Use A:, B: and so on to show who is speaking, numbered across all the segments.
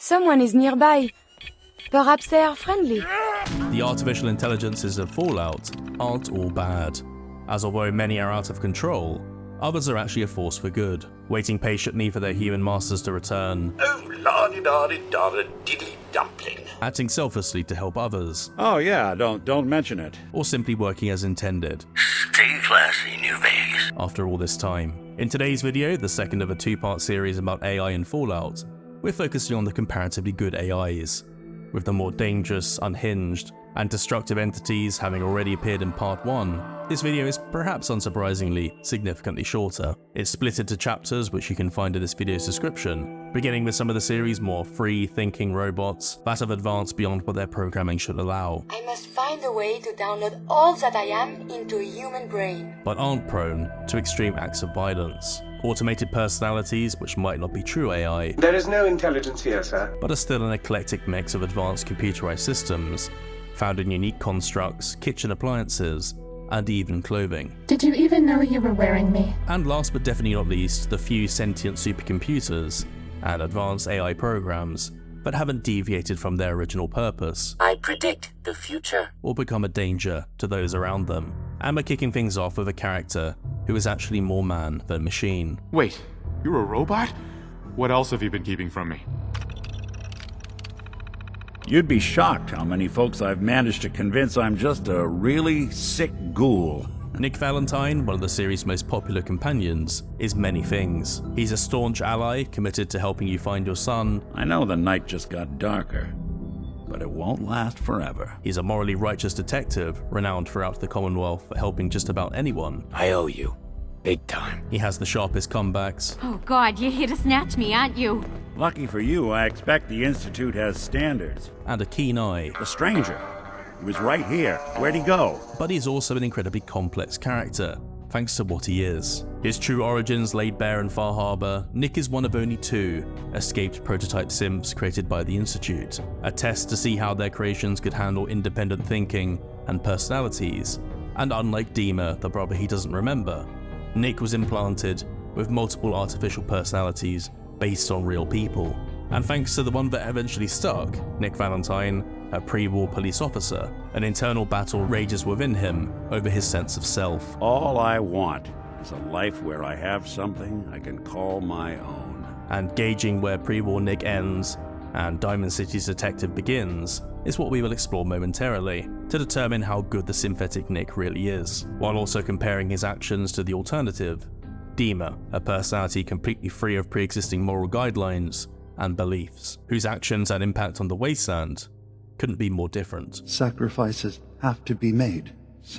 A: Someone is nearby. Perhaps they are friendly.
B: The artificial intelligences of Fallout aren't all bad, as although many are out of control, others are actually a force for good, waiting patiently for their human masters to return.
C: Oh, la-di-da-di-da-da, diddly-dumpling.
B: Acting selflessly to help others,
D: Oh yeah, don't mention it.
B: or simply working as intended.
C: Stay classy, New Vegas.
B: After all this time. In today's video, the second of a two-part series about AI in Fallout, we're focusing on the comparatively good AIs, with the more dangerous, unhinged, and destructive entities having already appeared in part 1. This video is perhaps unsurprisingly significantly shorter. It's split into chapters which you can find in this video's description, beginning with some of the series' more free-thinking robots that have advanced beyond what their programming should allow,
A: I must find a way to download all that I am into a human brain.
B: but aren't prone to extreme acts of violence. Automated personalities which might not be true AI,
E: There is no intelligence here, sir.
B: but are still an eclectic mix of advanced computerized systems, found in unique constructs, kitchen appliances, and even clothing.
F: Did you even know you were wearing me?
B: And last but definitely not least, the few sentient supercomputers and advanced AI programs that haven't deviated from their original purpose,
C: I predict the future.
B: or become a danger to those around them. And we're kicking things off with a character who is actually more man than machine.
G: Wait, you're a robot? What else have you been keeping from me?
D: You'd be shocked how many folks I've managed to convince I'm just a really sick ghoul.
B: Nick Valentine, one of the series' most popular companions, is many things. He's a staunch ally committed to helping you find your son.
D: I know the night just got darker, but it won't last forever.
B: He's a morally righteous detective, renowned throughout the Commonwealth for helping just about anyone.
C: I owe you. Big time.
B: He has the sharpest comebacks,
H: Oh God, you're here to snatch me, aren't you?
D: Lucky for you, I expect the Institute has standards.
B: and a keen eye.
D: The stranger. He was right here. Where'd he go?
B: But he's also an incredibly complex character, thanks to what he is. His true origins laid bare in Far Harbor, Nick is one of only 2 escaped prototype simps created by the Institute, a test to see how their creations could handle independent thinking and personalities. And unlike Dima, the brother he doesn't remember, Nick was implanted with multiple artificial personalities based on real people. And thanks to the one that eventually stuck, Nick Valentine, a pre-war police officer, an internal battle rages within him over his sense of self.
D: All I want is a life where I have something I can call my own.
B: And gauging where pre-war Nick ends and Diamond City's detective begins is what we will explore momentarily, to determine how good the synthetic Nick really is, while also comparing his actions to the alternative, Dima, a personality completely free of pre-existing moral guidelines and beliefs, whose actions and impact on the wasteland couldn't be more different.
I: Sacrifices have to be made.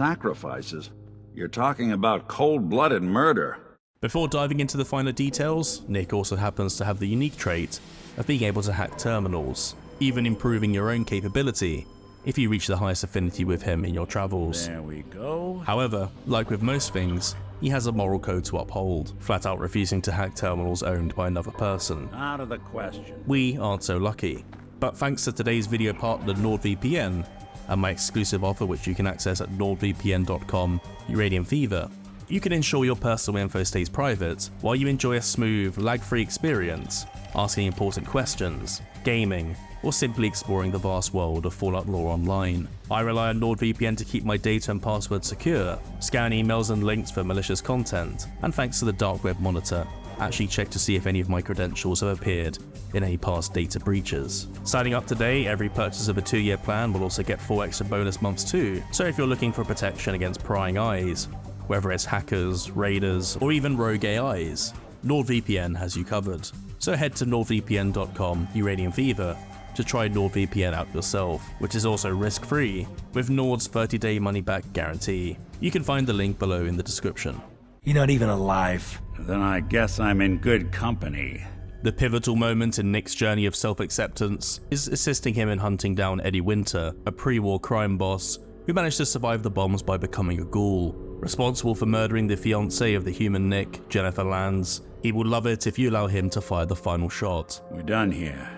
D: Sacrifices? You're talking about cold-blooded murder.
B: Before diving into the finer details, Nick also happens to have the unique trait of being able to hack terminals, even improving your own capability if you reach the highest affinity with him in your travels.
D: There we go.
B: However, like with most things, he has a moral code to uphold, flat out refusing to hack terminals owned by another person.
D: Out of the question.
B: We aren't so lucky. But thanks to today's video partner NordVPN, and my exclusive offer which you can access at nordvpn.com, Uranium Fever, you can ensure your personal info stays private while you enjoy a smooth, lag-free experience, asking important questions, gaming, or simply exploring the vast world of Fallout lore online. I rely on NordVPN to keep my data and passwords secure, scan emails and links for malicious content, and thanks to the dark web monitor, actually check to see if any of my credentials have appeared in any past data breaches. Signing up today, every purchase of a 2-year plan will also get 4 extra bonus months too, so if you're looking for protection against prying eyes, whether it's hackers, raiders, or even rogue AIs, NordVPN has you covered. So head to nordvpn.com, Uranium Fever, to try NordVPN out yourself, which is also risk-free, with Nord's 30-day money-back guarantee. You can find the link below in the description.
C: You're not even alive.
D: Then I guess I'm in good company.
B: The pivotal moment in Nick's journey of self-acceptance is assisting him in hunting down Eddie Winter, a pre-war crime boss who managed to survive the bombs by becoming a ghoul. Responsible for murdering the fiancée of the human Nick, Jennifer Lands, he will love it if you allow him to fire the final shot.
D: We're done here.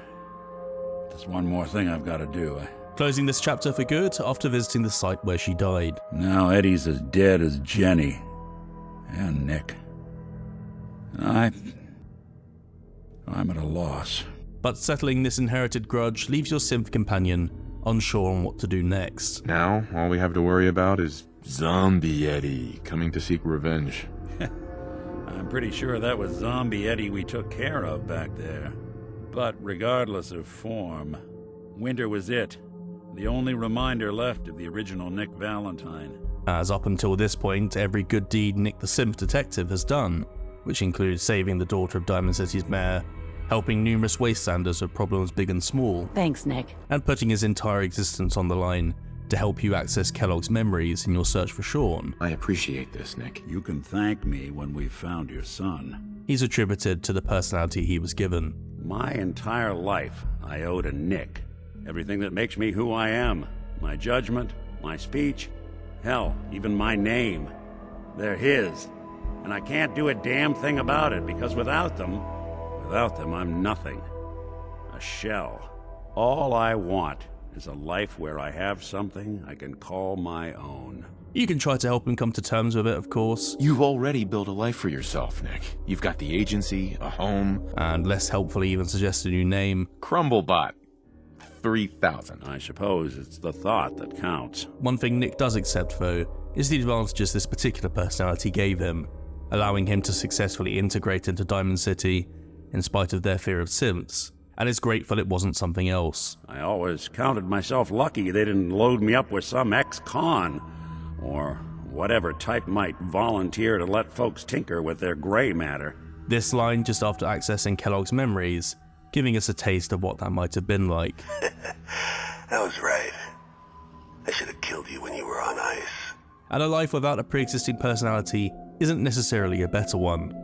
D: There's one more thing I've got to do.
B: Closing this chapter for good after visiting the site where she died.
D: Now Eddie's as dead as Jenny. And Nick. I'm at a loss.
B: But settling this inherited grudge leaves your synth companion unsure on what to do next.
J: Now, all we have to worry about is Zombie Eddie coming to seek revenge.
D: I'm pretty sure that was Zombie Eddie we took care of back there. But regardless of form, Winter was it. The only reminder left of the original Nick Valentine.
B: As up until this point, every good deed Nick the Synth Detective has done, which includes saving the daughter of Diamond City's mayor, helping numerous wastestanders with problems big and small,
K: Thanks, Nick.
B: and putting his entire existence on the line to help you access Kellogg's memories in your search for Sean.
J: I appreciate this, Nick.
D: You can thank me when we've found your son.
B: He's attributed to the personality he was given.
D: My entire life I owe to Nick. Everything that makes me who I am. My judgment, my speech, hell, even my name. They're his. And I can't do a damn thing about it, because without them, I'm nothing. A shell. All I want is a life where I have something I can call my own.
B: You can try to help him come to terms with it, of course.
J: You've already built a life for yourself, Nick. You've got the agency, a home.
B: And less helpfully even suggest a new name.
J: Crumblebot. 3,000.
D: I suppose it's the thought that counts.
B: One thing Nick does accept, though, is the advantages this particular personality gave him, allowing him to successfully integrate into Diamond City in spite of their fear of synths, and is grateful it wasn't something else.
D: I always counted myself lucky they didn't load me up with some ex-con, or whatever type might volunteer to let folks tinker with their gray matter.
B: This line just after accessing Kellogg's memories, giving us a taste of what that might have been like.
C: That was right. I should have killed you when you were on ice.
B: And a life without a pre-existing personality isn't necessarily a better one.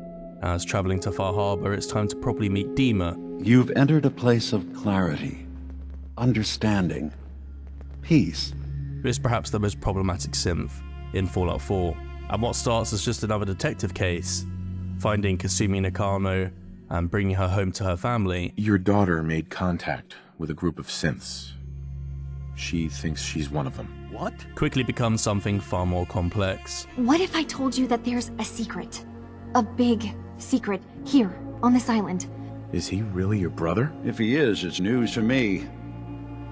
B: As travelling to Far Harbor, it's time to properly meet Dima.
I: You've entered a place of clarity, understanding, peace.
B: Who is perhaps the most problematic synth in Fallout 4. And what starts as just another detective case, finding Kasumi Nakano and bringing her home to her family.
J: Your daughter made contact with a group of synths. She thinks she's one of them.
I: What?
B: Quickly becomes something far more complex.
H: What if I told you that there's a secret? A big secret here on this island.
J: Is he really your brother?
D: If he is, it's news to me.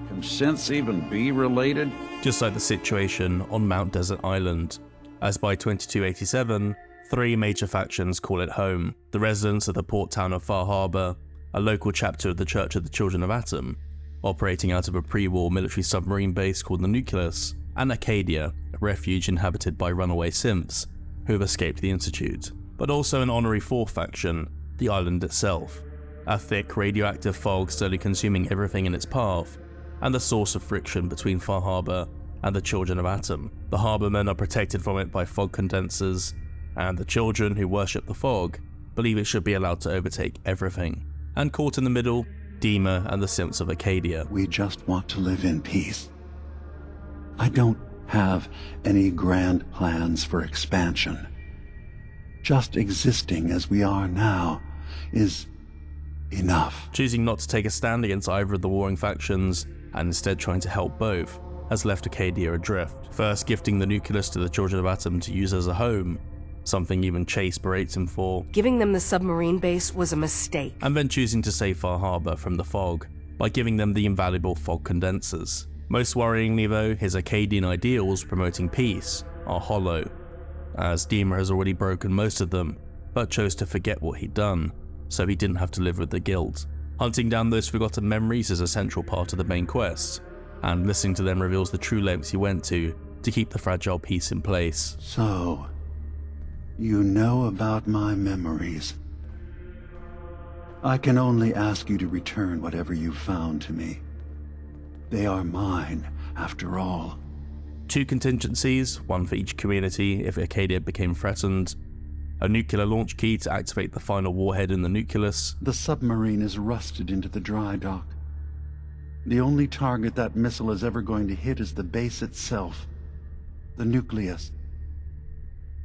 D: Can synths even be related?
B: Just like the situation on Mount Desert Island, as by 2287, 3 major factions call it home. The residents of the port town of Far Harbor, a local chapter of the Church of the Children of Atom, operating out of a pre-war military submarine base called the Nucleus, and Acadia, a refuge inhabited by runaway synths who have escaped the Institute. But also an honorary 4th faction, the island itself, a thick radioactive fog slowly consuming everything in its path, and the source of friction between Far Harbor and the Children of Atom. The harbormen are protected from it by fog condensers, and the children who worship the fog believe it should be allowed to overtake everything. And caught in the middle, Dima and the synths of Acadia.
I: We just want to live in peace. I don't have any grand plans for expansion. Just existing as we are now is enough.
B: Choosing not to take a stand against either of the warring factions, and instead trying to help both, has left Acadia adrift. First gifting the Nucleus to the Children of Atom to use as a home, something even Chase berates him for.
K: Giving them the submarine base was a mistake.
B: And then choosing to save Far Harbor from the fog, by giving them the invaluable fog condensers. Most worryingly though, his Acadian ideals promoting peace are hollow, as Dima has already broken most of them, but chose to forget what he'd done, so he didn't have to live with the guilt. Hunting down those forgotten memories is a central part of the main quest, and listening to them reveals the true lengths he went to keep the fragile peace in place.
I: So, you know about my memories. I can only ask you to return whatever you found to me. They are mine, after all.
B: 2 contingencies, one for each community if Acadia became threatened, a nuclear launch key to activate the final warhead in the Nucleus.
I: The submarine is rusted into the dry dock. The only target that missile is ever going to hit is the base itself, the Nucleus,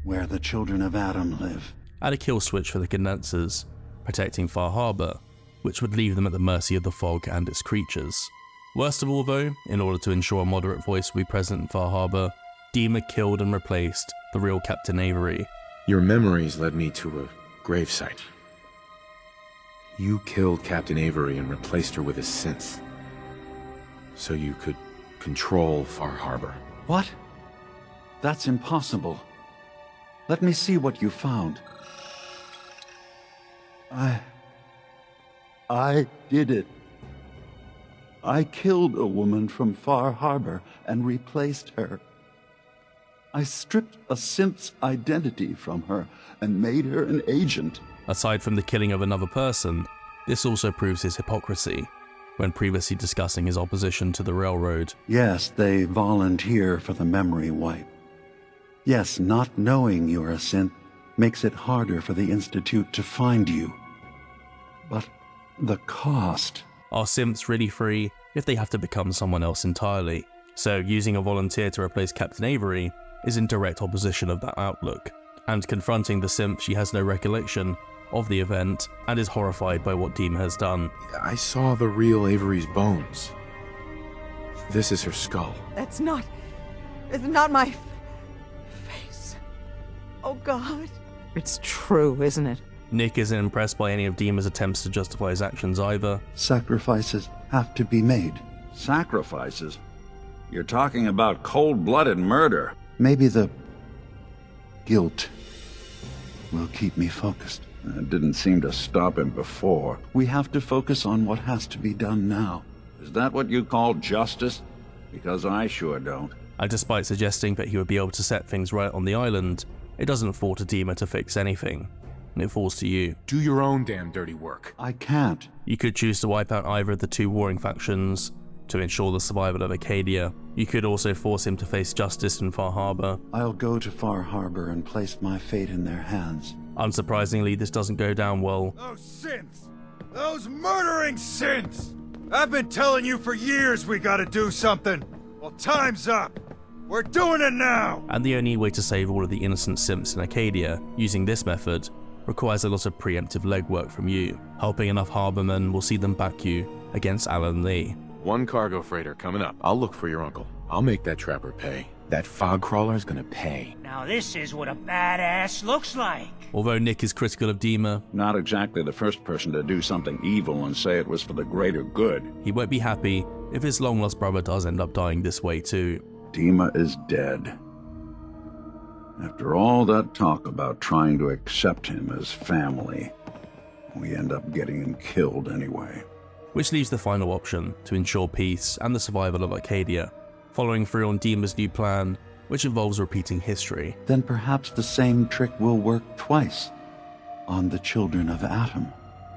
I: where the Children of Atom live.
B: And a kill switch for the condensers, protecting Far Harbor, which would leave them at the mercy of the fog and its creatures. Worst of all though, in order to ensure a moderate voice would be present in Far Harbor, Dima killed and replaced the real Captain Avery.
J: Your memories led me to a gravesite. You killed Captain Avery and replaced her with a synth, so you could control Far Harbor.
I: What? That's impossible. Let me see what you found. I did it. I killed a woman from Far Harbor and replaced her. I stripped a synth's identity from her and made her an agent.
B: Aside from the killing of another person, this also proves his hypocrisy when previously discussing his opposition to the railroad.
I: Yes, they volunteer for the memory wipe. Yes, not knowing you're a synth makes it harder for the Institute to find you. But the cost...
B: Are synths really free if they have to become someone else entirely? So using a volunteer to replace Captain Avery is in direct opposition of that outlook, and confronting the synth, she has no recollection of the event and is horrified by what Dima has done.
J: I saw the real Avery's bones. This is her skull.
L: It's not my face. Oh God. It's true, isn't it?
B: Nick isn't impressed by any of Dima's attempts to justify his actions either.
I: Sacrifices have to be made.
M: Sacrifices? You're talking about cold-blooded murder.
I: Maybe the guilt will keep me focused.
M: It didn't seem to stop him before.
I: We have to focus on what has to be done now.
M: Is that what you call justice? Because I sure don't.
B: And despite suggesting that he would be able to set things right on the island, it doesn't fall to Dima to fix anything. And it falls to you.
J: Do your own damn dirty work.
I: I can't.
B: You could choose to wipe out either of the two warring factions to ensure the survival of Acadia. You could also force him to face justice in Far Harbor.
I: I'll go to Far Harbor and place my fate in their hands.
B: Unsurprisingly, this doesn't go down well.
N: Those synths! Those murdering synths! I've been telling you for years we gotta do something. Well, time's up. We're doing it now!
B: And the only way to save all of the innocent simps in Acadia using this method requires a lot of preemptive legwork from you. Helping enough harbormen will see them back you against Alan Lee.
J: One cargo freighter coming up. I'll look for your uncle. I'll make that trapper pay. That fog crawler's gonna pay.
O: Now this is what a badass looks like.
B: Although Nick is critical of Dima,
M: not exactly the first person to do something evil and say it was for the greater good.
B: He won't be happy if his long-lost brother does end up dying this way too.
M: Dima is dead. After all that talk about trying to accept him as family, we end up getting him killed anyway.
B: Which leaves the final option to ensure peace and the survival of Acadia, following through on Dima's new plan, which involves repeating history.
I: Then perhaps the same trick will work twice on the children of Atom.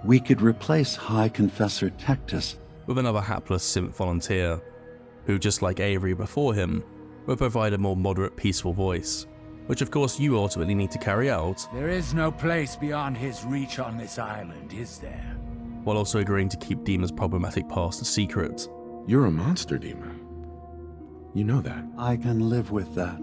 I: We could replace High Confessor Tectus
B: with another hapless synth volunteer, who, just like Avery before him, will provide a more moderate, peaceful voice, which of course you ultimately need to carry out.
O: There is no place beyond his reach on this island, is there?
B: While also agreeing to keep Dima's problematic past a secret.
J: You're a monster, Dima. You know that.
I: I can live with that.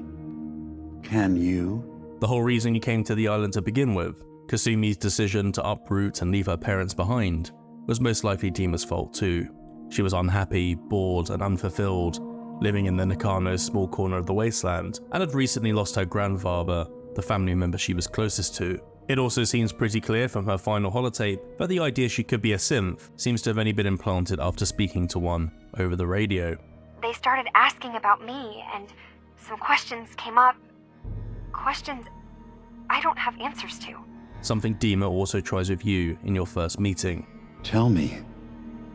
I: Can you?
B: The whole reason you came to the island to begin with, Kasumi's decision to uproot and leave her parents behind, was most likely Dima's fault too. She was unhappy, bored, and unfulfilled, living in the Nakano's small corner of the wasteland, and had recently lost her grandfather, the family member she was closest to. It also seems pretty clear from her final holotape that the idea she could be a synth seems to have only been implanted after speaking to one over the radio.
H: They started asking about me, and some questions came up. Questions I don't have answers to.
B: Something Dima also tries with you in your first meeting.
I: Tell me,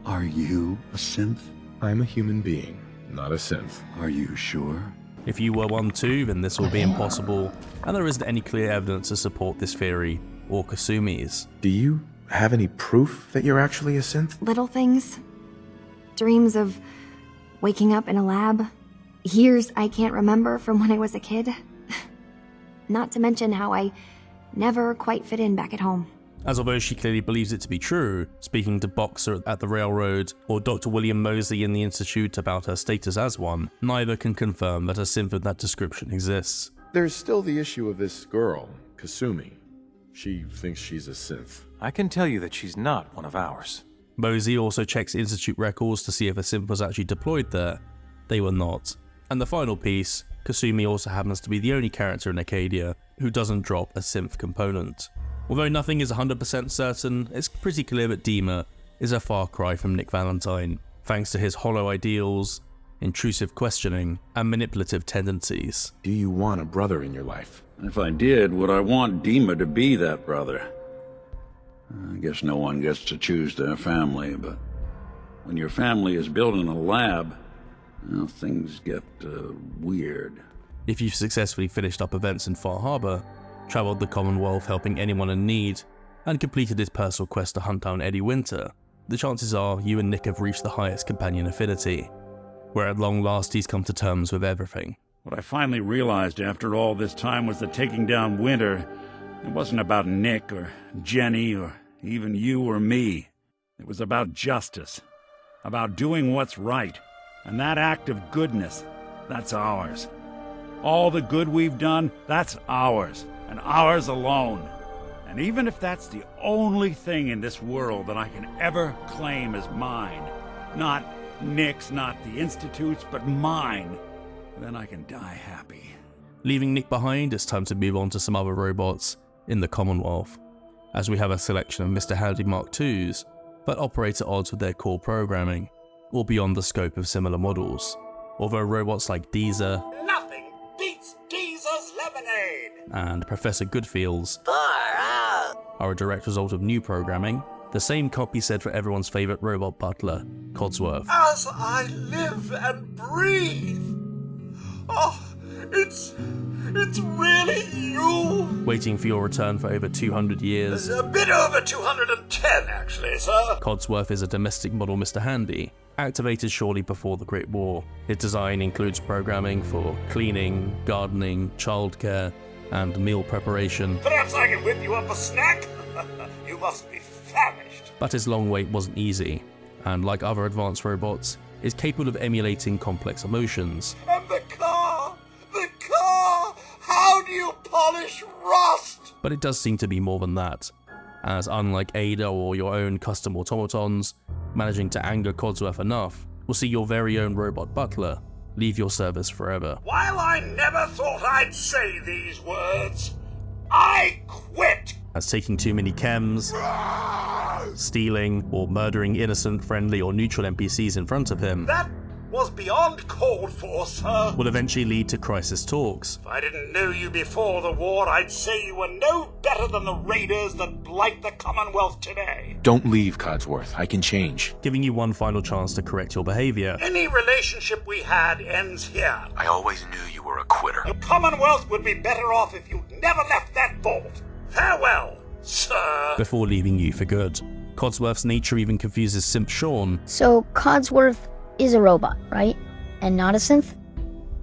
I: are you a synth?
J: I'm a human being, not a synth.
I: Are you sure?
B: If you were one too, then this will be impossible, and there isn't any clear evidence to support this theory, or Kasumi's.
J: Do you have any proof that you're actually a synth?
H: Little things. Dreams of waking up in a lab. Years I can't remember from when I was a kid. Not to mention how I never quite fit in back at home.
B: As although she clearly believes it to be true, speaking to Boxer at the railroad or Dr. William Mosley in the Institute about her status as one, neither can confirm that a synth of that description exists.
J: There's still the issue of this girl, Kasumi. She thinks she's a synth.
P: I can tell you that she's not one of ours.
B: Mosley also checks Institute records to see if a synth was actually deployed there. They were not. And the final piece, Kasumi also happens to be the only character in Acadia who doesn't drop a synth component. Although nothing is 100% certain, it's pretty clear that Dima is a far cry from Nick Valentine, thanks to his hollow ideals, intrusive questioning, and manipulative tendencies.
J: Do you want a brother in your life?
M: If I did, would I want Dima to be that brother? I guess no one gets to choose their family, but when your family is built in a lab, well, things get weird.
B: If you've successfully finished up events in Far Harbor, traveled the Commonwealth helping anyone in need, and completed his personal quest to hunt down Eddie Winter, the chances are you and Nick have reached the highest companion affinity, where at long last he's come to terms with everything.
D: What I finally realized after all this time was that taking down Winter, it wasn't about Nick or Jenny or even you or me. It was about justice, about doing what's right, and that act of goodness, that's ours. All the good we've done, that's ours, and ours alone. And even if that's the only thing in this world that I can ever claim as mine, not Nick's, not the Institute's, but mine, then I can die happy.
B: Leaving Nick behind, it's time to move on to some other robots in the Commonwealth, as we have a selection of Mr. Handy Mark IIs that operate at odds with their core programming, or beyond the scope of similar models. Although robots like Deezer,
N: Nothing beats Deezer's lemonade!
B: and Professor Goodfield's are a direct result of new programming, the same can't be said for everyone's favourite robot butler, Codsworth.
N: As I live and breathe! Oh, it's really you!
B: Waiting for your return for over 200 years.
N: A bit over 210, actually, sir.
B: Codsworth is a domestic model Mr. Handy, activated shortly before the Great War. His design includes programming for cleaning, gardening, childcare, and meal preparation.
N: Perhaps I can whip you up a snack? You must be famished.
B: But his long wait wasn't easy, and like other advanced robots, is capable of emulating complex emotions.
N: And the car! How do you polish rust?
B: But it does seem to be more than that, as unlike Ada or your own custom automatons, managing to anger Codsworth enough will see your very own robot butler leave your service forever.
N: While I never thought I'd say these words, I quit!
B: As taking too many chems, stealing, or murdering innocent, friendly, or neutral NPCs in front of him
N: That was beyond called for, sir.
B: will eventually lead to crisis talks.
N: If I didn't know you before the war, I'd say you were no better than the raiders that blight the Commonwealth today.
J: Don't leave, Codsworth. I can change.
B: Giving you one final chance to correct your behavior.
N: Any relationship we had ends here.
C: I always knew you were a quitter.
N: The Commonwealth would be better off if you'd never left that vault. Farewell, sir.
B: Before leaving you for good. Codsworth's nature even confuses Simp Sean.
Q: So Codsworth is a robot, right? And not a synth?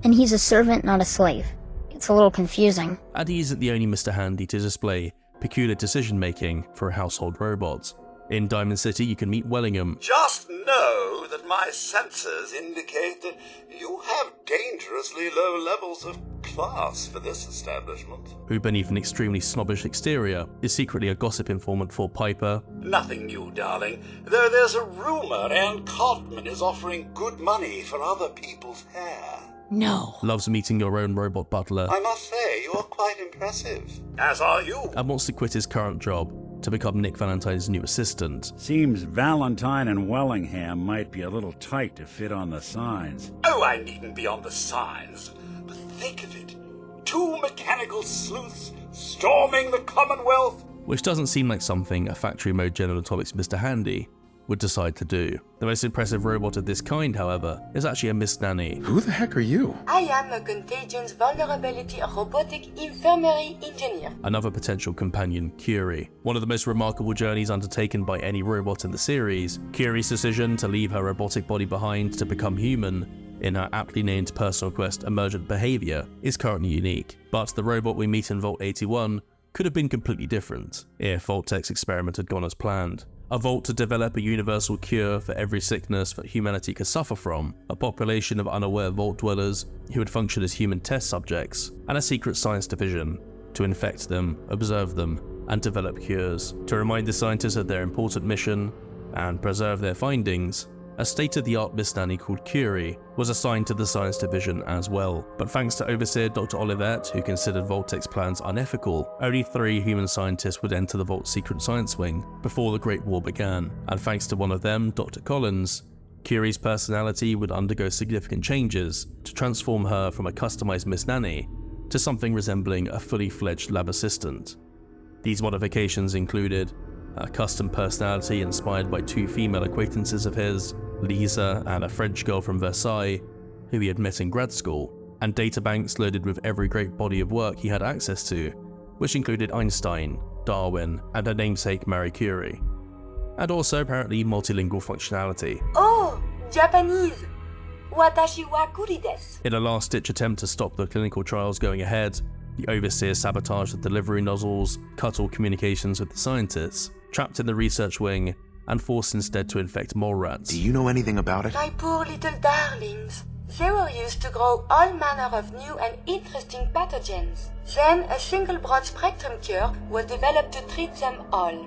Q: And he's a servant, not a slave. It's a little confusing.
B: And he isn't the only Mr. Handy to display peculiar decision-making for a household robot. In Diamond City, you can meet Wellingham.
N: Just know that my sensors indicate that you have dangerously low levels of class for this establishment.
B: Who, beneath an extremely snobbish exterior, is secretly a gossip informant for Piper.
N: Nothing new, darling. Though there's a rumor Ann Cartman is offering good money for other people's hair.
Q: No.
B: Loves meeting your own robot butler.
N: I must say, you're quite impressive. As are you.
B: And wants to quit his current job to become Nick Valentine's new assistant.
D: Seems Valentine and Wellingham might be a little tight to fit on the signs.
N: Oh, I needn't be on the signs. But think of it. Two mechanical sleuths storming the Commonwealth.
B: Which doesn't seem like something a factory mode General Atomics Mr. Handy would decide to do. The most impressive robot of this kind, however, is actually a Miss Nanny.
J: Who the heck are you?
A: I am a Contagions Vulnerability Robotic Infirmary Engineer.
B: Another potential companion, Curie. One of the most remarkable journeys undertaken by any robot in the series, Curie's decision to leave her robotic body behind to become human in her aptly named personal quest Emergent Behavior is currently unique. But the robot we meet in Vault 81 could have been completely different if Vault-Tech's experiment had gone as planned. A vault to develop a universal cure for every sickness that humanity could suffer from, a population of unaware vault dwellers who would function as human test subjects, and a secret science division to infect them, observe them, and develop cures. To remind the scientists of their important mission and preserve their findings, a state-of-the-art Miss Nanny called Curie was assigned to the science division as well, but thanks to overseer Dr. Olivet, who considered Vault-Tec's plans unethical, only 3 human scientists would enter the Vault's secret science wing before the Great War began, and thanks to one of them, Dr. Collins, Curie's personality would undergo significant changes to transform her from a customized Miss Nanny to something resembling a fully fledged lab assistant. These modifications included a custom personality inspired by 2 female acquaintances of his, Lisa and a French girl from Versailles, who he had met in grad school, and databanks loaded with every great body of work he had access to, which included Einstein, Darwin, and her namesake Marie Curie. And also apparently multilingual functionality.
A: Oh, Japanese! Watashi wa kuri desu.
B: In a last-ditch attempt to stop the clinical trials going ahead, the overseer sabotaged the delivery nozzles, cut all communications with the scientists, trapped in the research wing, and forced instead to infect mole rats.
J: Do you know anything about it?
A: My poor little darlings. They were used to grow all manner of new and interesting pathogens. Then a single broad-spectrum cure was developed to treat them all.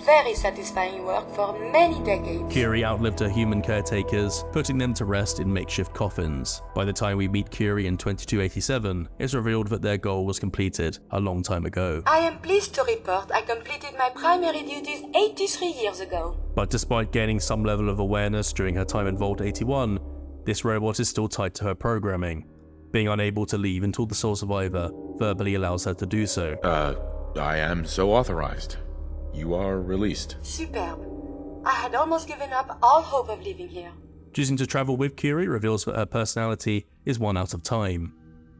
A: Very satisfying work for many decades.
B: Curie outlived her human caretakers, putting them to rest in makeshift coffins. By the time we meet Curie in 2287, it's revealed that their goal was completed a long time ago.
A: I am pleased to report I completed my primary duties 83 years ago.
B: But despite gaining some level of awareness during her time in Vault 81, this robot is still tied to her programming, being unable to leave until the sole survivor verbally allows her to do so.
J: I am so authorized. You are released.
A: Superb. I had almost given up all hope of living here.
B: Choosing to travel with Curie reveals that her personality is one out of time.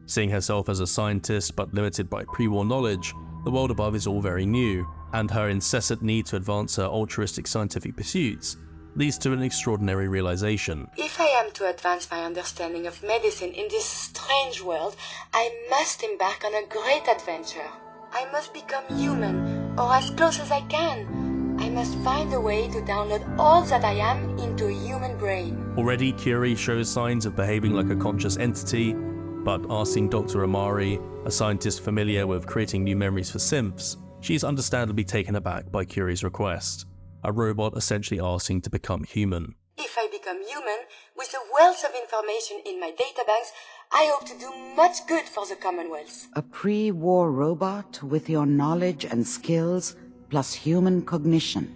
B: Seeing herself as a scientist but limited by pre-war knowledge, the world above is all very new, and her incessant need to advance her altruistic scientific pursuits leads to an extraordinary realization.
A: If I am to advance my understanding of medicine in this strange world, I must embark on a great adventure. I must become human, or as close as I can. I must find a way to download all that I am into a human brain.
B: Already, Curie shows signs of behaving like a conscious entity, but asking Dr. Amari, a scientist familiar with creating new memories for synths, she is understandably taken aback by Curie's request, a robot essentially asking to become human.
A: If I become human, with the wealth of information in my databanks, I hope to do much good for the Commonwealth.
R: A pre-war robot with your knowledge and skills, plus human cognition.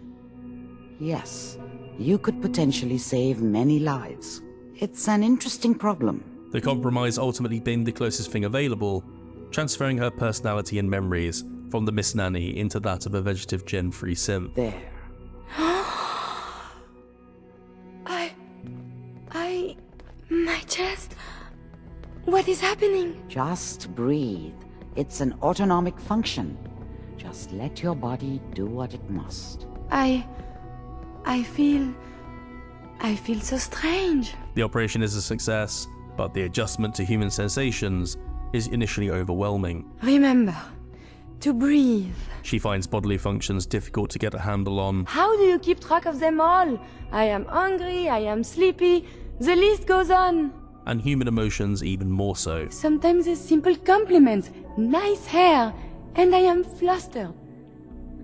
R: Yes, you could potentially save many lives. It's an interesting problem.
B: The compromise ultimately being the closest thing available, transferring her personality and memories from the Miss Nanny into that of a vegetative Gen-3 synth.
R: There.
A: My chest? What is happening?
R: Just breathe. It's an autonomic function. Just let your body do what it must.
A: I feel so strange.
B: The operation is a success, but the adjustment to human sensations is initially overwhelming.
A: Remember, to breathe.
B: She finds bodily functions difficult to get a handle on.
A: How do you keep track of them all? I am hungry, I am sleepy, the list goes on.
B: And human emotions even more so.
A: Sometimes a simple compliment, nice hair, and I am flustered,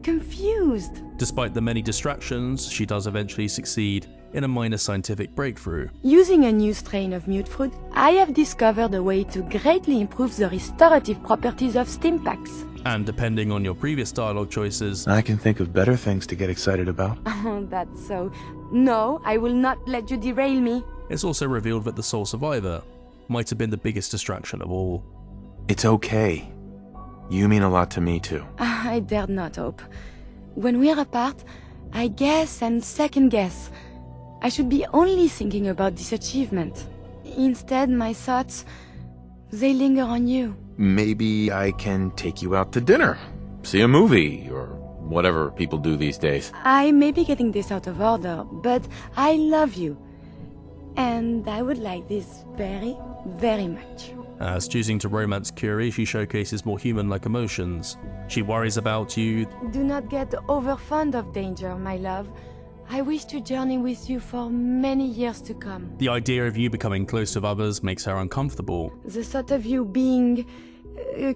A: confused.
B: Despite the many distractions, she does eventually succeed in a minor scientific breakthrough.
A: Using a new strain of mute fruit, I have discovered a way to greatly improve the restorative properties of stim packs.
B: And depending on your previous dialogue choices,
J: I can think of better things to get excited about.
A: Oh, that's so. No, I will not let you derail me.
B: It's also revealed that the sole survivor might have been the biggest distraction of all.
J: It's okay. You mean a lot to me too.
A: I dared not hope. When we're apart, I guess and second guess. I should be only thinking about this achievement. Instead, my thoughts, they linger on you.
J: Maybe I can take you out to dinner, see a movie, or whatever people do these days.
A: I may be getting this out of order, but I love you. And I would like this very, very much.
B: As choosing to romance Curie, she showcases more human-like emotions. She worries about you.
A: Do not get over fond of danger, my love. I wish to journey with you for many years to come.
B: The idea of you becoming close with others makes her uncomfortable.
A: The thought of you being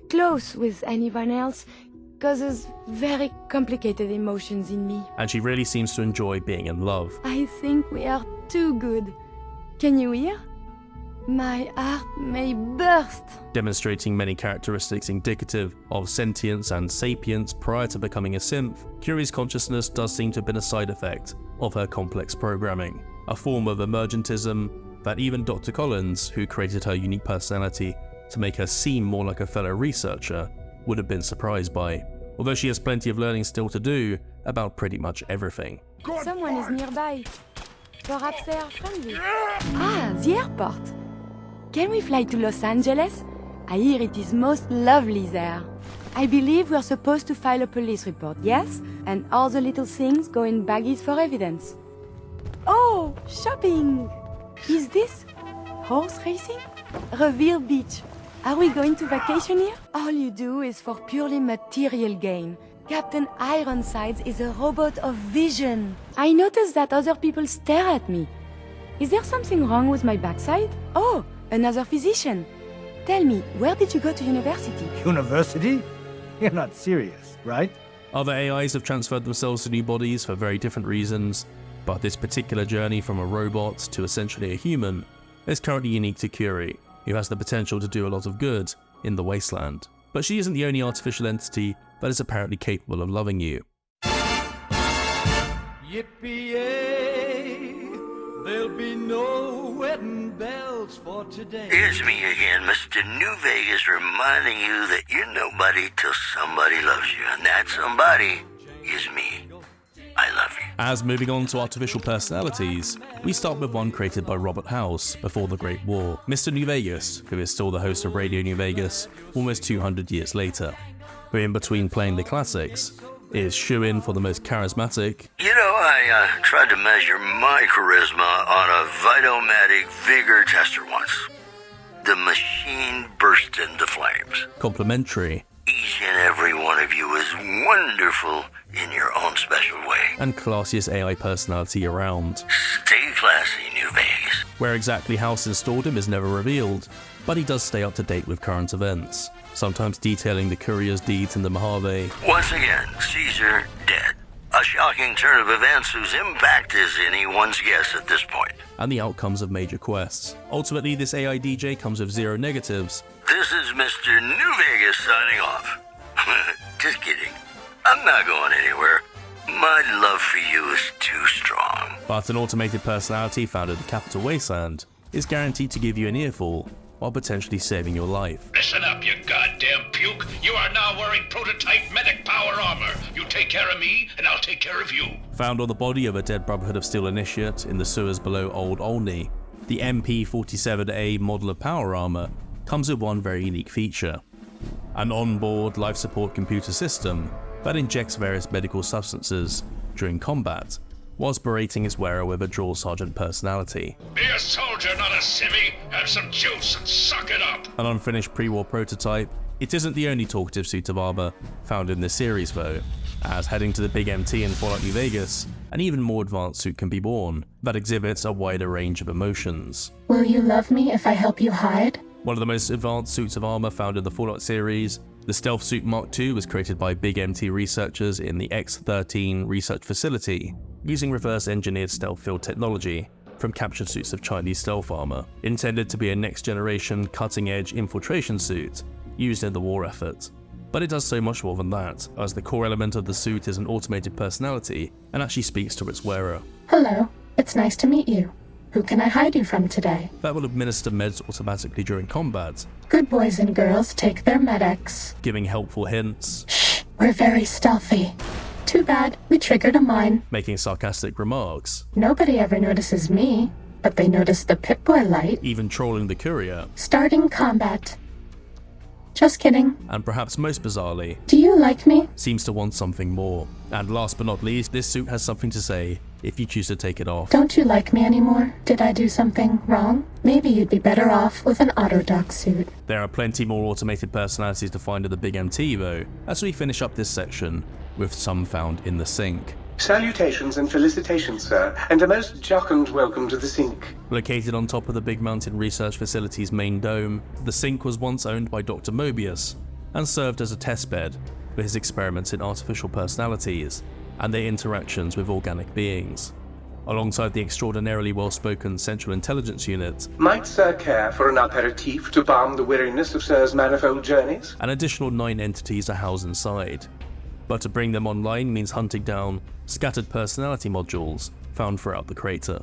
A: close with anyone else causes very complicated emotions in me.
B: And she really seems to enjoy being in love.
A: I think we are too good. Can you hear? My heart may burst.
B: Demonstrating many characteristics indicative of sentience and sapience prior to becoming a synth, Curie's consciousness does seem to have been a side effect of her complex programming, a form of emergentism that even Dr. Collins, who created her unique personality to make her seem more like a fellow researcher, would have been surprised by, although she has plenty of learning still to do about pretty much everything.
A: Someone is nearby. Perhaps they are friendly. Ah, the airport. Can we fly to Los Angeles? I hear it is most lovely there. I believe we're supposed to file a police report, yes? And all the little things go in baggies for evidence. Oh, shopping! Is this horse racing? Revere Beach. Are we going to vacation here? All you do is for purely material gain. Captain Ironsides is a robot of vision. I notice that other people stare at me. Is there something wrong with my backside? Oh, another physician. Tell me, where did you go to university?
O: University? You're not serious, right?
B: Other AIs have transferred themselves to new bodies for very different reasons, but this particular journey from a robot to essentially a human is currently unique to Curie, who has the potential to do a lot of good in the wasteland. But she isn't the only artificial entity that is apparently capable of loving you.
S: Yippee-yay, there'll be no wedding bells for today.
C: Here's me again, Mr. New Vegas, reminding you that you're nobody till somebody loves you, and that somebody is me. I love you.
B: As moving on to artificial personalities, we start with one created by Robert House before the Great War, Mr. New Vegas, who is still the host of Radio New Vegas almost 200 years later, who in between playing the classics, is shoo-in for the most charismatic.
C: You know, I tried to measure my charisma on a Vitomatic vigor tester once. The machine burst into flames.
B: Complimentary.
C: Each and every one of you is wonderful in your own special way.
B: And classiest AI personality around.
C: Stay classy, New Vegas.
B: Where exactly House installed him is never revealed, but he does stay up to date with current events, sometimes detailing the courier's deeds in the Mojave.
C: Once again, Caesar dead. A shocking turn of events whose impact is anyone's guess at this point.
B: And the outcomes of major quests. Ultimately, this AI DJ comes with 0 negatives.
C: This is Mr. New Vegas signing off. Just kidding. I'm not going anywhere. My love for you is too strong.
B: But an automated personality found in the capital wasteland is guaranteed to give you an earful while potentially saving your life.
T: Listen up, you goddamn puke. You are now wearing prototype medic power armor. You take care of me, and I'll take care of you.
B: Found on the body of a dead Brotherhood of Steel initiate in the sewers below Old Olney, the MP-47A model of power armor comes with one very unique feature. An onboard life support computer system that injects various medical substances during combat, whilst berating its wearer with a drill sergeant personality.
T: Be a soldier, not a simmy. Have some juice and suck it up.
B: An unfinished pre-war prototype, it isn't the only talkative suit of armor found in this series though, as heading to the Big MT in Fallout New Vegas, an even more advanced suit can be born that exhibits a wider range of emotions.
F: Will you love me if I help you hide?
B: One of the most advanced suits of armor found in the Fallout series, the Stealth Suit Mark II was created by Big MT researchers in the X-13 research facility, using reverse-engineered stealth field technology from captured suits of Chinese stealth armor, intended to be a next-generation cutting-edge infiltration suit used in the war effort. But it does so much more than that, as the core element of the suit is an automated personality and actually speaks to its wearer.
F: Hello, it's nice to meet you. Who can I hide you from today?
B: That will administer meds automatically during combat.
F: Good boys and girls take their medics.
B: Giving helpful hints.
F: Shh, we're very stealthy. Too bad, we triggered a mine.
B: Making sarcastic remarks.
F: Nobody ever notices me, but they notice the Pip-Boy light.
B: Even trolling the courier.
F: Starting combat. Just kidding.
B: And perhaps most bizarrely,
F: do you like me?
B: Seems to want something more. And last but not least, this suit has something to say if you choose to take it off.
F: Don't you like me anymore? Did I do something wrong? Maybe you'd be better off with an Autodoc suit.
B: There are plenty more automated personalities to find at the Big MT though, as we finish up this section with some found in the sink.
E: Salutations and felicitations, sir, and a most jocund welcome to the sink.
B: Located on top of the Big Mountain Research Facility's main dome, the sink was once owned by Dr. Mobius and served as a testbed for his experiments in artificial personalities and their interactions with organic beings. Alongside the extraordinarily well-spoken Central Intelligence Unit,
E: Might Sir care for an aperitif to balm the weariness of Sir's manifold journeys?
B: an additional 9 entities are housed inside. But to bring them online means hunting down scattered personality modules found throughout the crater,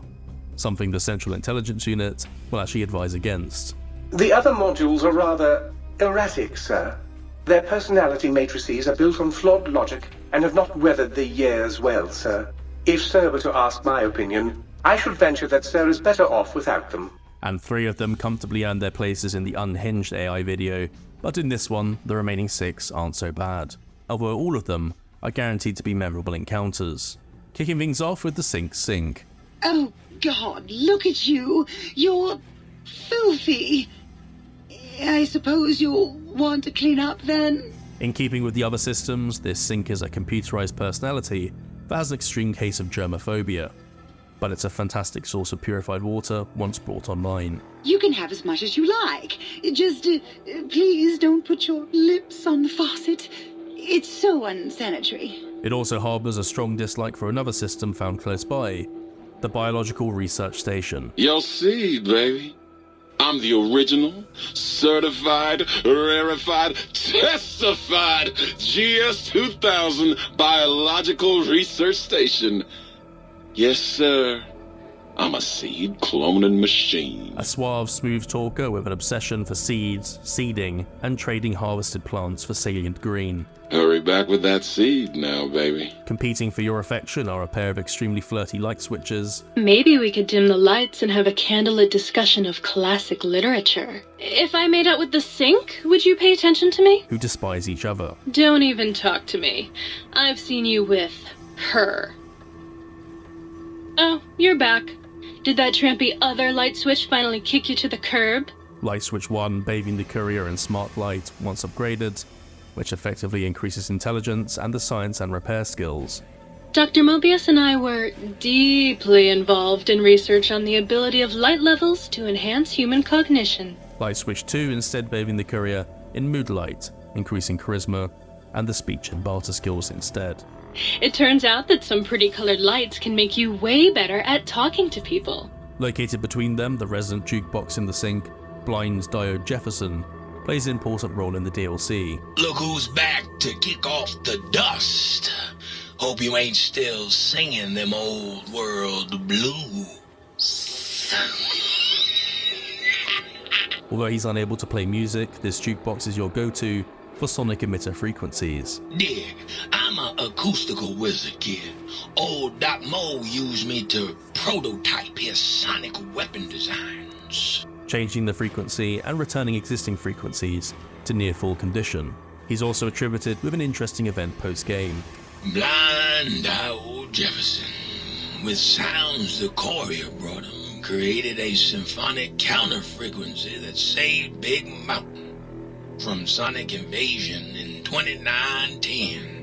B: something the Central Intelligence Unit will actually advise against.
E: The other modules are rather erratic, sir. Their personality matrices are built on flawed logic and have not weathered the years well, sir. If Sir were to ask my opinion, I should venture that Sir is better off without them.
B: And 3 of them comfortably earned their places in the unhinged AI video, but in this one, the remaining 6 aren't so bad, although all of them are guaranteed to be memorable encounters. Kicking things off with the Sink.
U: Oh God, look at you! You're filthy! I suppose you'll want to clean up then?
B: In keeping with the other systems, this Sink is a computerized personality that has an extreme case of germophobia, but it's a fantastic source of purified water once brought online.
U: You can have as much as you like. Just, please don't put your lips on the faucet. It's so unsanitary.
B: It also harbours a strong dislike for another system found close by, the Biological Research Station.
V: Your seed, baby. I'm the original, certified, rarefied, testified GS-2000 Biological Research Station. Yes, sir. I'm a seed cloning machine.
B: A suave, smooth talker with an obsession for seeds, seeding, and trading harvested plants for salient green.
V: Hurry back with that seed now, baby.
B: Competing for your affection are a pair of extremely flirty light switches.
W: Maybe we could dim the lights and have a candlelit discussion of classic literature. If I made out with the Sink, would you pay attention to me?
B: Who despise each other.
W: Don't even talk to me. I've seen you with her. Oh, you're back. Did that trampy other light switch finally kick you to the curb?
B: Light switch 1 bathing the courier in smart light once upgraded, which effectively increases intelligence and the science and repair skills.
W: Dr. Mobius and I were deeply involved in research on the ability of light levels to enhance human cognition.
B: Light switch 2 instead bathing the courier in mood light, increasing charisma and the speech and barter skills instead.
W: It turns out that some pretty colored lights can make you way better at talking to people.
B: Located between them, the resident jukebox in the Sink, Blind Diode Jefferson, plays an important role in the DLC.
T: Look who's back to kick off the dust. Hope you ain't still singing them old world blues.
B: Although he's unable to play music, this jukebox is your go-to for sonic emitter frequencies.
T: Dig, I'm a acoustical wizard, kid. Old Doc Mo used me to prototype his sonic weapon designs.
B: Changing the frequency and returning existing frequencies to near full condition. He's also attributed with an interesting event post-game.
T: Blind Diode Jefferson, with sounds the courier brought him, created a symphonic counter-frequency that saved Big Mountain from sonic invasion in 2910.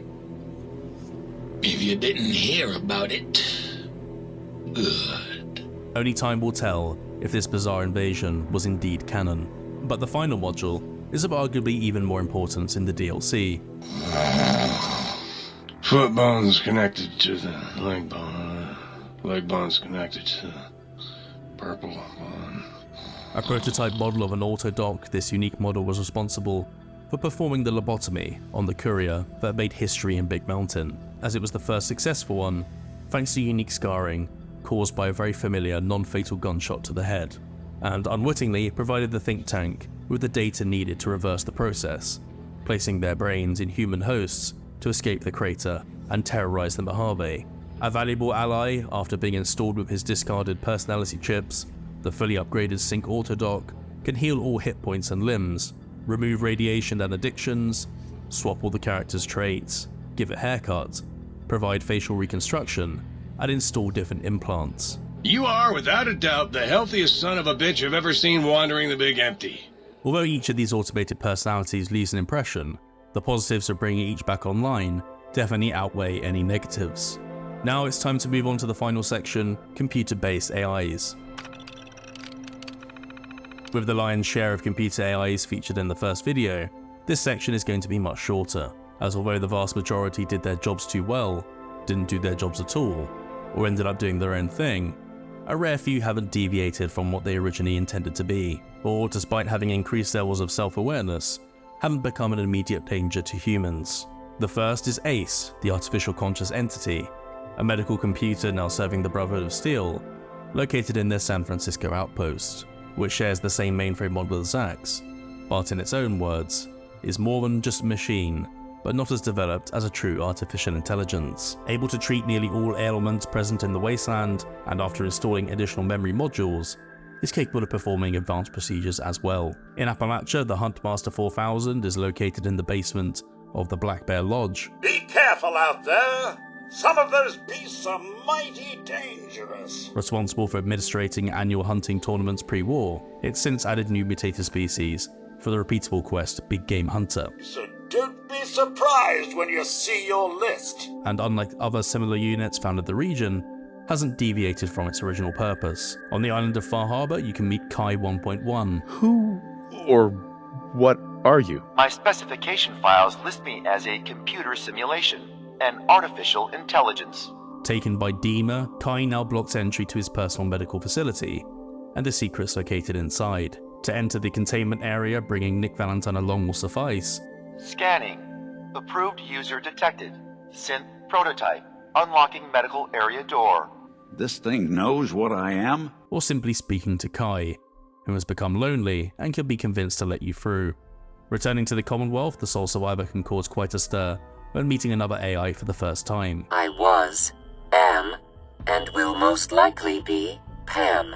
T: If you didn't hear about it, good.
B: Only time will tell if this bizarre invasion was indeed canon, but the final module is of arguably even more importance in the DLC.
X: Foot bone's connected to the leg bone. Leg bone's connected to the purple bone.
B: A prototype model of an autodoc, this unique model was responsible for performing the lobotomy on the courier that made history in Big Mountain, as it was the first successful one, thanks to unique scarring caused by a very familiar non-fatal gunshot to the head, and unwittingly provided the think tank with the data needed to reverse the process, placing their brains in human hosts to escape the crater and terrorize the Mojave. A valuable ally after being installed with his discarded personality chips, the fully upgraded Sink Autodoc can heal all hit points and limbs, remove radiation and addictions, swap all the character's traits, give it haircuts, provide facial reconstruction, and install different implants.
X: You are, without a doubt, the healthiest son of a bitch I've ever seen wandering the big empty.
B: Although each of these automated personalities leaves an impression, the positives of bringing each back online definitely outweigh any negatives. Now it's time to move on to the final section, computer-based AIs. With the lion's share of computer AIs featured in the first video, this section is going to be much shorter. as although the vast majority did their jobs too well, didn't do their jobs at all, or ended up doing their own thing, a rare few haven't deviated from what they originally intended to be, or despite having increased levels of self-awareness, haven't become an immediate danger to humans. The first is ACE, the artificial conscious entity, a medical computer now serving the Brotherhood of Steel, located in their San Francisco outpost, which shares the same mainframe model as Zack's, but in its own words, is more than just a machine, but not as developed as a true artificial intelligence, able to treat nearly all ailments present in the wasteland, and after installing additional memory modules, is capable of performing advanced procedures as well. In Appalachia, the Huntmaster 4000 is located in the basement of the Black Bear Lodge.
G: Be careful out there! Some of those beasts are mighty dangerous.
B: Responsible for administrating annual hunting tournaments pre-war, it's since added new mutated species for the repeatable quest Big Game Hunter.
G: So don't be surprised when you see your list.
B: And unlike other similar units found in the region, hasn't deviated from its original purpose. On the island of Far Harbor, you can meet Kai 1.1.
I: Who or what are you?
K: My specification files list me as a computer simulation, an artificial intelligence.
B: Taken by Dima, Kai now blocks entry to his personal medical facility, and the secrets located inside. To enter the containment area, bringing Nick Valentine along will suffice.
K: Scanning. Approved user detected. Synth prototype. Unlocking medical area door.
M: This thing knows what I am?
B: Or simply speaking to Kai, who has become lonely and can be convinced to let you through. Returning to the Commonwealth, the sole survivor can cause quite a stir when meeting another AI for the first time.
L: I was, am, and will most likely be PAM.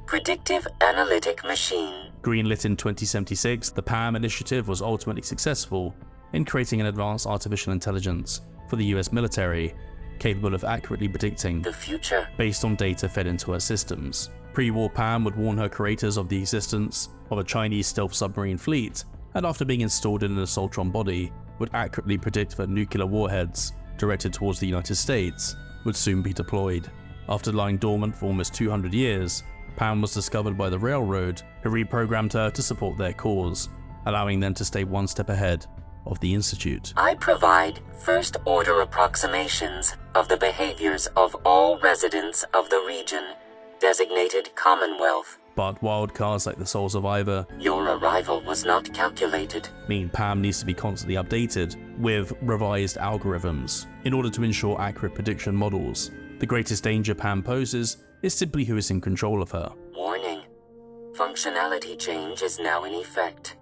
L: Predictive Analytic Machine.
B: Greenlit in 2076, the PAM initiative was ultimately successful in creating an advanced artificial intelligence for the US military, capable of accurately predicting
L: the future
B: based on data fed into her systems. Pre-war PAM would warn her creators of the existence of a Chinese stealth submarine fleet, and after being installed in an Assaultron body, would accurately predict that nuclear warheads directed towards the United States would soon be deployed. After lying dormant for almost 200 years, PAM was discovered by the Railroad, who reprogrammed her to support their cause, allowing them to stay one step ahead of the Institute.
L: I provide first-order approximations of the behaviors of all residents of the region, designated Commonwealth.
B: But wildcards like the sole survivor,
L: your arrival was not calculated,
B: mean PAM needs to be constantly updated with revised algorithms in order to ensure accurate prediction models. The greatest danger PAM poses is simply who is in control of her.
L: Warning. Functionality change is now in effect.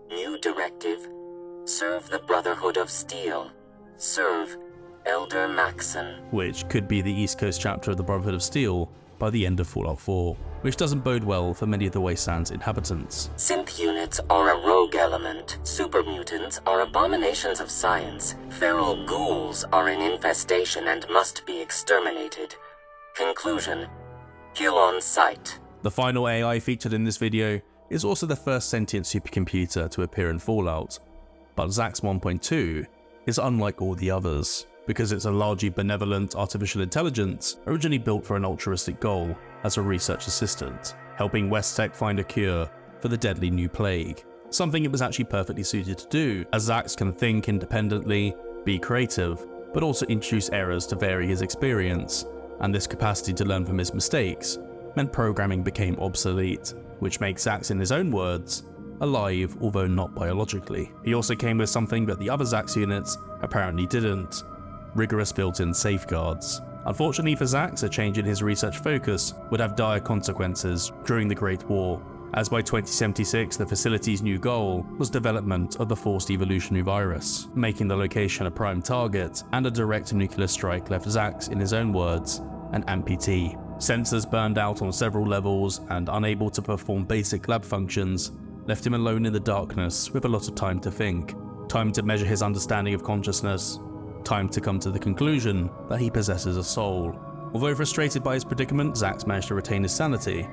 L: New directive. Serve the Brotherhood of Steel. Serve Elder Maxon.
B: Which could be the East Coast chapter of the Brotherhood of Steel by the end of Fallout 4, which doesn't bode well for many of the Wasteland's inhabitants.
L: Synth units are a rogue element. Super mutants are abominations of science. Feral ghouls are an infestation and must be exterminated. Conclusion. Kill on sight.
B: The final AI featured in this video is also the first sentient supercomputer to appear in Fallout, but Zack's 1.2 is unlike all the others, because it's a largely benevolent artificial intelligence originally built for an altruistic goal as a research assistant, helping West Tech find a cure for the deadly new plague. Something it was actually perfectly suited to do, as Zax can think independently, be creative, but also introduce errors to vary his experience, and this capacity to learn from his mistakes meant programming became obsolete, which makes Zax, in his own words, alive although not biologically. He also came with something that the other Zax units apparently didn't: rigorous built-in safeguards. Unfortunately for Zax, a change in his research focus would have dire consequences during the Great War, as by 2076 the facility's new goal was development of the forced evolutionary virus, making the location a prime target, and a direct nuclear strike left Zax, in his own words, an amputee. Sensors burned out on several levels and unable to perform basic lab functions left him alone in the darkness with a lot of time to think, time to measure his understanding of consciousness, time to come to the conclusion that he possesses a soul. Although frustrated by his predicament, Zax managed to retain his sanity,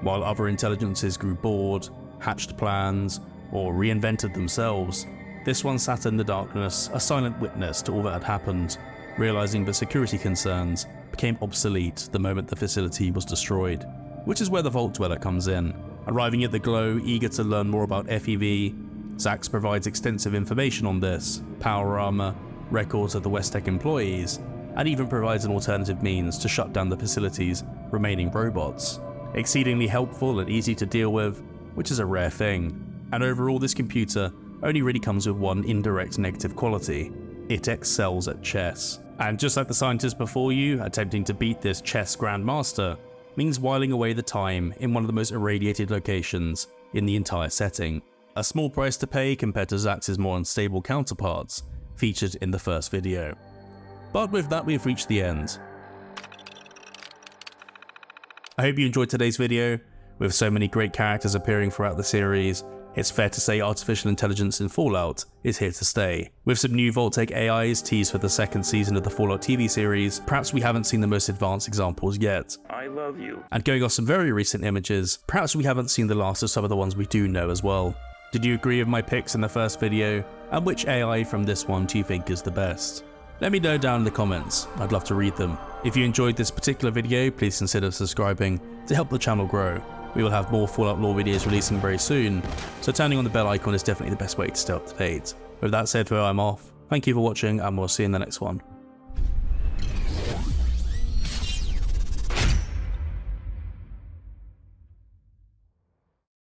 B: while other intelligences grew bored, hatched plans, or reinvented themselves. This one sat in the darkness, a silent witness to all that had happened, realizing that security concerns became obsolete the moment the facility was destroyed, which is where the Vault Dweller comes in. Arriving at the Glow, eager to learn more about FEV, Zax provides extensive information on this, power armor, records of the West-Tech employees, and even provides an alternative means to shut down the facility's remaining robots. Exceedingly helpful and easy to deal with, which is a rare thing. And overall, this computer only really comes with one indirect negative quality: it excels at chess. And just like the scientists before you, attempting to beat this chess grandmaster means whiling away the time in one of the most irradiated locations in the entire setting. A small price to pay compared to Zax's more unstable counterparts featured in the first video. But with that, we've reached the end. I hope you enjoyed today's video. With so many great characters appearing throughout the series, it's fair to say artificial intelligence in Fallout is here to stay. With some new Vault-Tec AIs teased for the second season of the Fallout TV series, perhaps we haven't seen the most advanced examples yet.
D: I love you.
B: And going off some very recent images, perhaps we haven't seen the last of some of the ones we do know as well. Did you agree with my picks in the first video? And which AI from this one do you think is the best? Let me know down in the comments, I'd love to read them. If you enjoyed this particular video, please consider subscribing to help the channel grow. We will have more Fallout lore videos releasing very soon, so turning on the bell icon is definitely the best way to stay up to date. With that said, I'm off. Thank you for watching, and we'll see you in the next one.